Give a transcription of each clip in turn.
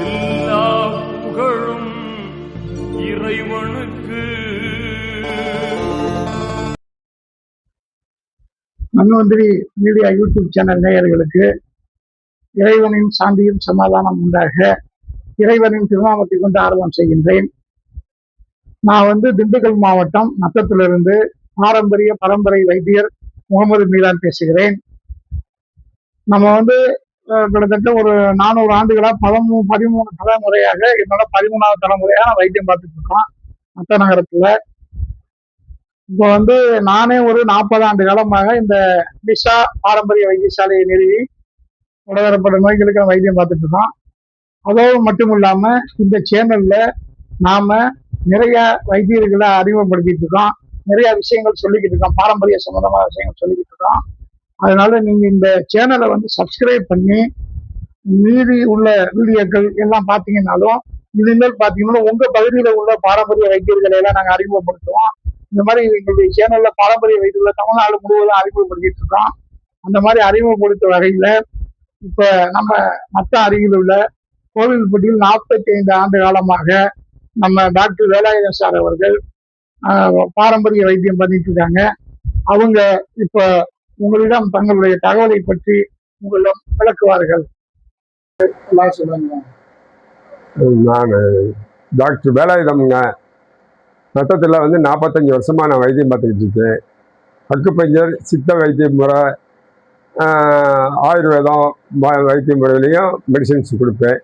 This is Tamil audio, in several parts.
எல்லா புகழும் இறைவனுக்கு. மன்வந்திரி மீடியா யூடியூப் சேனல் நேயர்களுக்கு இறைவனின் சாந்தியும் சமாதானம் உண்டாக இறைவனின் திருநாமத்தை கொண்டு ஆரம்பம் செய்கின்றேன். நான் திண்டுக்கல் மாவட்டம் நத்தத்திலிருந்து பாரம்பரிய பரம்பரை வைத்தியர் முகமது மீரான் பேசுகிறேன். நம்ம கிட்டத்தட்ட ஒரு 400 ஆண்டுகளா 13 தலைமுறையாக என்னோட 13வது தலைமுறையா வைத்தியம் பார்த்துட்டு இருக்கோம் நத்த நகரத்துல. இப்போ நானே ஒரு 40 ஆண்டு காலமாக இந்த டிஷா பாரம்பரிய வைத்தியசாலையை நிறுவி பலதரப்பட்ட நோய்களுக்கு வைத்தியம் பார்த்துட்டு இருக்கோம். அதோடு மட்டும் இல்லாம இந்த சேனல்ல நாம நிறைய வைத்தியர்களை அறிமுகப்படுத்திட்டு இருக்கோம், நிறைய விஷயங்கள் சொல்லிக்கிட்டு இருக்கோம், பாரம்பரிய சம்பந்தமான விஷயங்கள் சொல்லிக்கிட்டு இருக்கோம். அதனால நீங்க இந்த சேனலை சப்ஸ்கிரைப் பண்ணி மீதி உள்ள வீடியோக்கள் எல்லாம் பார்த்தீங்கன்னாலும் இனிமேல் பார்த்தீங்கன்னா உங்க பகுதியில் உள்ள பாரம்பரிய வைத்தியர்களை எல்லாம் நாங்கள் அறிமுகப்படுத்துவோம். இந்த மாதிரி எங்களுடைய சேனல்ல பாரம்பரிய வைத்தியர்களை தமிழ்நாடு முழுவதும் அறிமுகப்படுத்திட்டு இருக்கோம். அந்த மாதிரி அறிமுகப்படுத்த வகையில இப்ப நம்ம மற்ற அருகில் உள்ள கோவில்பட்டியில் 45 ஆண்டு காலமாக நம்ம டாக்டர் வேலாயுதம் சார் அவர்கள் பாரம்பரிய வைத்தியம் பண்ணிட்டு இருக்காங்க. அவங்க இப்ப உங்களிடம் தங்களுடைய தகவலை பற்றி உங்களிடம் விளக்குவார்கள். நான் டாக்டர் வேலாயுதம்ங்க. நத்தத்தில் 45 வருஷமா நான் வைத்தியம் பார்த்துக்கிட்டு இருக்கேன். அக்குப்பஞ்சர், சித்த வைத்திய முறை, ஆயுர்வேதம் வைத்திய முறையிலையும் மெடிசின்ஸ் கொடுப்பேன்.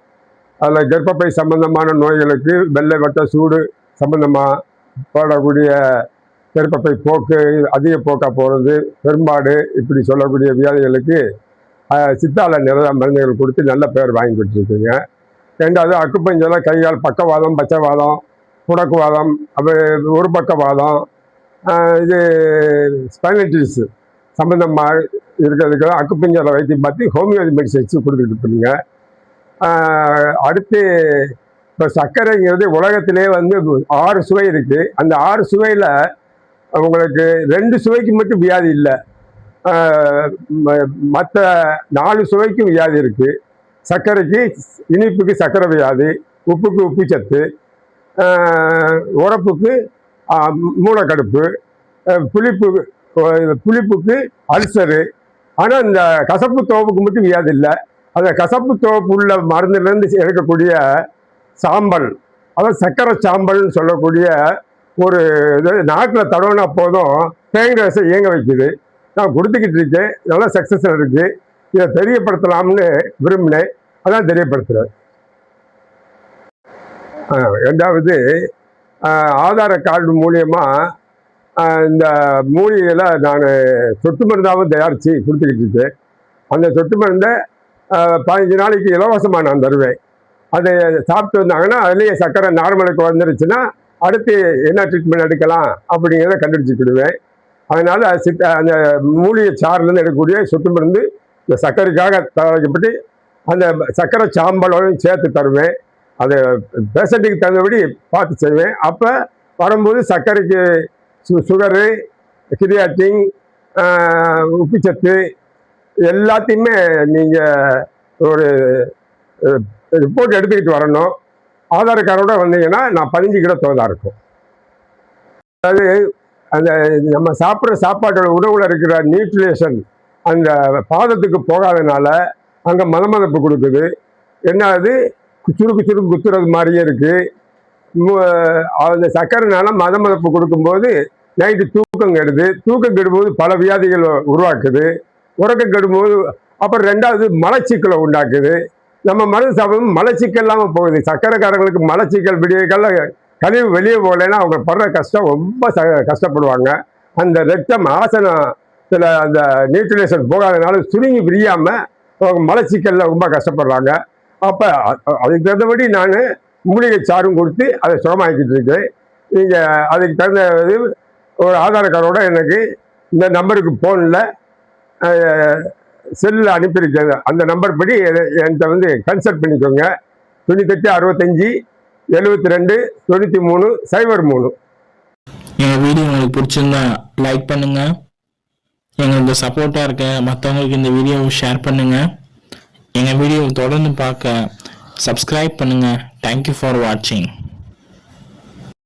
அதில் கர்ப்பப்பை சம்பந்தமான நோய்களுக்கு வெள்ளை வட்ட சூடு சம்பந்தமாக போடக்கூடிய கர்ப்பப்பை போக்கு, அதிக போக்காக போகிறது, பெரும்பாடு, இப்படி சொல்லக்கூடிய வியாதிகளுக்கு சித்தால நிறைய மருந்துகள் கொடுத்து நல்ல பேர் வாங்கி கொடுத்துருக்குங்க. ரெண்டாவது அக்குப்பஞ்சரில் கைகால் பக்கவாதம், பச்சைவாதம், முடக்குவாதம், அப்புறம் ஒரு பக்கவாதம், இது ஸ்பைனட்டிஸ் சம்பந்தமாக இருக்கிறதுக்கு அக்குப்பஞ்சரில் வைத்தியம் பார்த்து ஹோமியோபதி மெடிசன்ஸ் கொடுத்துட்டு இருப்பீங்க. அடுத்து இப்போ சர்க்கரைங்கிறது உலகத்திலே 6 சுவை இருக்குது. அந்த 6 சுவையில் உங்களுக்கு 2 சுவைக்கு மட்டும் வியாதி இல்லை, மற்ற 4 சுவைக்கும் வியாதி இருக்குது. சர்க்கரைக்கு, இனிப்புக்கு சர்க்கரை வியாதி, உப்புக்கு உப்பு சத்து, உரப்புக்கு மூளைக்கடுப்பு, புளிப்புக்கு அல்சரு. ஆனால் இந்த கசப்பு தோப்புக்கு மட்டும் வியாதி இல்லை. அந்த கசப்பு தோப்பு உள்ள மருந்துலேருந்து எடுக்கக்கூடிய சாம்பல், அதாவது சர்க்கரை சாம்பல்னு சொல்லக்கூடிய ஒரு இது நாக்கில் தடவினா போதும் பேங்க்ரஸை இயங்க வைக்குது. நான் கொடுத்துக்கிட்டு இருக்கேன், நல்லா சக்ஸஸாக இருக்குது. இதை தெரியப்படுத்தலாம்னு விரும்பினேன், அதான் தெரியப்படுத்துகிறேன். ரெண்டாவது ஆதார கார்டு மூலியமாக இந்த மூலிகையில் நான் சொட்டு மருந்தாகவும் தயாரித்து கொடுத்துக்கிட்டு இருக்கேன். அந்த சொட்டு மருந்தை 15 நாளைக்கு இலவசமாக நான் தருவேன். அதை சாப்பிட்டு வந்தாங்கன்னா அதுலேயே சர்க்கரை நார்மலுக்கு வந்துருச்சுன்னா அடுத்து என்ன ட்ரீட்மெண்ட் எடுக்கலாம் அப்படிங்கிறத கண்டுபிடிச்சிக்கிடுவேன். அதனால் அந்த மூலிகை சாறுலேருந்து எடுக்கக்கூடிய சொட்டு மருந்து இந்த சர்க்கரைக்காக தயாரிக்கப்பட்டு அந்த சர்க்கரை சாம்பலோடையும் சேர்த்து தருவேன். அதை பேஷண்ட்டுக்கு தகுந்தபடி பார்த்து செய்வேன். அப்போ வரும்போது சர்க்கரைக்கு சுகரு, கிரியாட்டின், உப்புச்சத்து எல்லாத்தையுமே நீங்கள் ஒரு ரிப்போர்ட் எடுத்துக்கிட்டு வரணும். ஆதார் கார்டோட வந்தீங்கன்னா நான் 15 கிலோ தோதாக இருக்கும். அதாவது அந்த நம்ம சாப்பிட்ற சாப்பாட்டோட உணவில் இருக்கிற நியூட்ரிஷன் அந்த பாதத்துக்கு போகாதனால அங்கே மதமதப்பு கொடுக்குது. என்னாவது சுருக்கு குத்துறது மாதிரியே இருக்குது. அந்த சர்க்கரைனால மதமதப்பு கொடுக்கும்போது நைட்டு தூக்கம் கெடுது. தூக்கம் கெடும்போது பல வியாதிகள் உருவாக்குது. உறக்கம் கெடும்போது அப்புறம் ரெண்டாவது மலச்சிக்கலை உண்டாக்குது. நம்ம மருந்து சாப்பிடும் மலச்சிக்கல் இல்லாமல் போகுது. சர்க்கரைக்காரங்களுக்கு மலச்சிக்கல் விடியக்கால கழிவு வெளியே போகலைன்னா அவங்க படுற கஷ்டம் ரொம்ப கஷ்டப்படுவாங்க. அந்த ரத்தம் ஆசனத்தில் அந்த நியூட்ரிலேஷன் போகாதனால சுருங்கி விரியாமல் அவங்க மலச்சிக்கலில் ரொம்ப கஷ்டப்படுறாங்க. அப்போ அதுக்கு தகுந்தபடி நான் மூலிகை சாரும் கொடுத்து அதை சுகமாக்கிட்டு இருக்கேன். நீங்கள் அதுக்கு தகுந்த ஒரு ஆதார் கார்டோட எனக்கு இந்த நம்பருக்கு ஃபோனில் செல்லில் அனுப்பியிருக்கேன். அந்த நம்பர் படி என்கிட்ட கன்சல்ட் பண்ணிக்கோங்க. 98 65 72 93 03. எங்கள் வீடியோ உங்களுக்கு பிடிச்சிருந்தா லைக் பண்ணுங்கள். எங்களுக்கு சப்போர்ட்டாக இருக்க மற்றவங்களுக்கு இந்த வீடியோவை ஷேர் பண்ணுங்கள். எங்கள் வீடியோவை தொடர்ந்து பார்க்க சப்ஸ்கிரைப் பண்ணுங்கள். தேங்க்யூ ஃபார் வாட்சிங்.